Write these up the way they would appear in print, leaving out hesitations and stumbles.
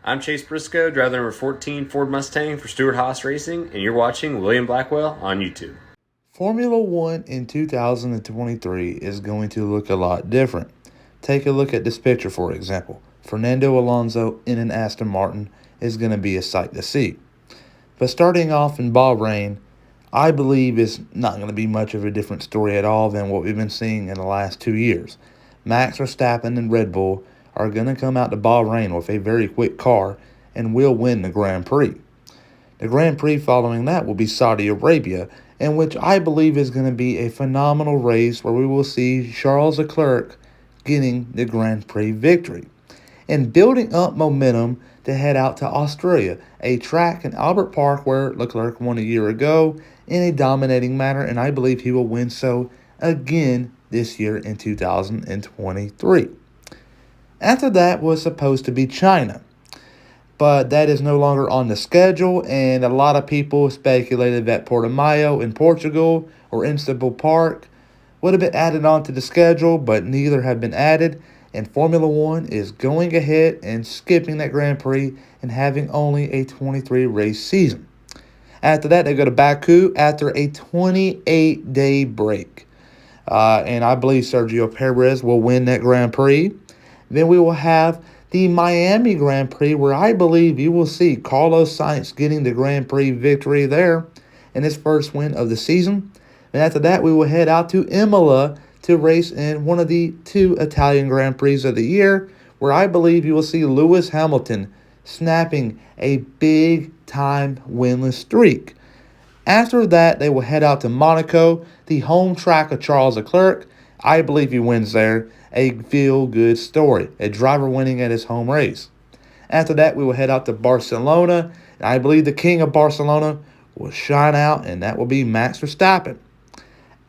I'm Chase Briscoe, driver number 14 Ford Mustang for Stewart Haas Racing, and you're watching William Blackwell on YouTube. Formula One in 2023 is going to look a lot different. Take a look at this picture, for example. Fernando Alonso in an Aston Martin is going to be a sight to see. But starting off in Bahrain, I believe is not going to be much of a different story at all than what we've been seeing in the last 2 years. Max Verstappen and Red Bull are going to come out to Bahrain with a very quick car and will win the Grand Prix. The Grand Prix following that will be Saudi Arabia, in which I believe is going to be a phenomenal race where we will see Charles Leclerc getting the Grand Prix victory and building up momentum to head out to Australia, a track in Albert Park where Leclerc won a year ago in a dominating manner, and I believe he will win so again this year in 2023. After that was supposed to be China, but that is no longer on the schedule, and a lot of people speculated that Portimao in Portugal or Istanbul Park would have been added onto the schedule, but neither have been added, and Formula One is going ahead and skipping that Grand Prix and having only a 23 race season. After that, they go to Baku after a 28-day break. And I believe Sergio Perez will win that Grand Prix. Then we will have the Miami Grand Prix, where I believe you will see Carlos Sainz getting the Grand Prix victory there in his first win of the season. And after that, we will head out to Imola to race in one of the 2 Italian Grand Prix of the year, where I believe you will see Lewis Hamilton snapping a big-time winless streak. After that, they will head out to Monaco, the home track of Charles Leclerc. I believe he wins there. A feel-good story, a driver winning at his home race. After that, we will head out to Barcelona, and I believe the king of Barcelona will shine out, and that will be Max Verstappen.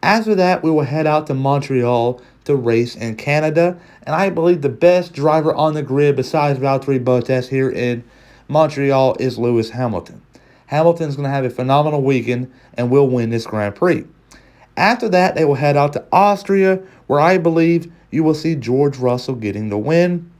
After that, we will head out to Montreal to race in Canada, and I believe the best driver on the grid besides Valtteri Bottas here in Montreal is Lewis Hamilton. Hamilton's going to have a phenomenal weekend and will win this Grand Prix. After that, they will head out to Austria, where I believe you will see George Russell getting the win.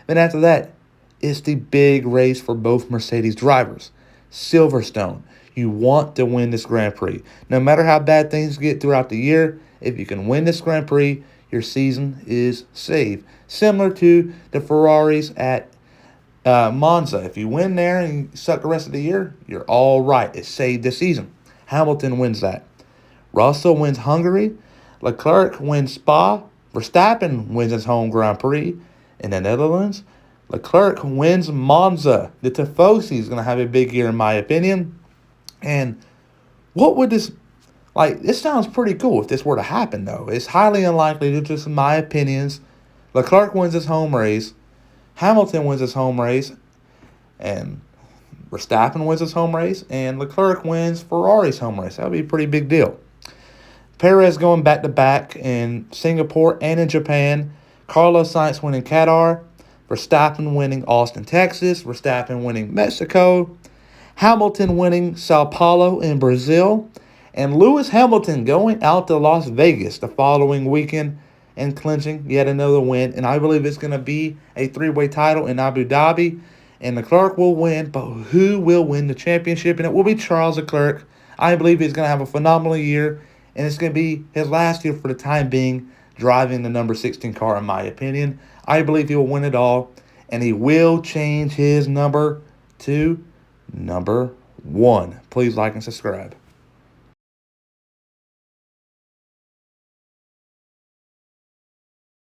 Then after that, it's the big race for both Mercedes drivers. Silverstone. You want to win this Grand Prix. No matter how bad things get throughout the year, if you can win this Grand Prix, your season is saved. Similar to the Ferraris at Monza. If you win there and you suck the rest of the year, you're all right. It saved the season. Hamilton wins that. Russell wins Hungary. Leclerc wins Spa. Verstappen wins his home Grand Prix in the Netherlands. Leclerc wins Monza. The Tifosi is going to have a big year in my opinion. And what would this, this sounds pretty cool if this were to happen, though. It's highly unlikely due to my opinions. Leclerc wins his home race. Hamilton wins his home race. And Verstappen wins his home race. And Leclerc wins Ferrari's home race. That would be a pretty big deal. Perez going back-to-back in Singapore and in Japan. Carlos Sainz winning Qatar. Verstappen winning Austin, Texas. Verstappen winning Mexico. Hamilton winning Sao Paulo in Brazil, and Lewis Hamilton going out to Las Vegas the following weekend and clinching yet another win. And I believe it's going to be a 3-way title in Abu Dhabi, and Leclerc will win, but who will win the championship? And it will be Charles Leclerc. I believe he's going to have a phenomenal year, and it's going to be his last year for the time being driving the number 16 car, in my opinion. I believe he will win it all, and he will change his number to number 1. Please like and subscribe.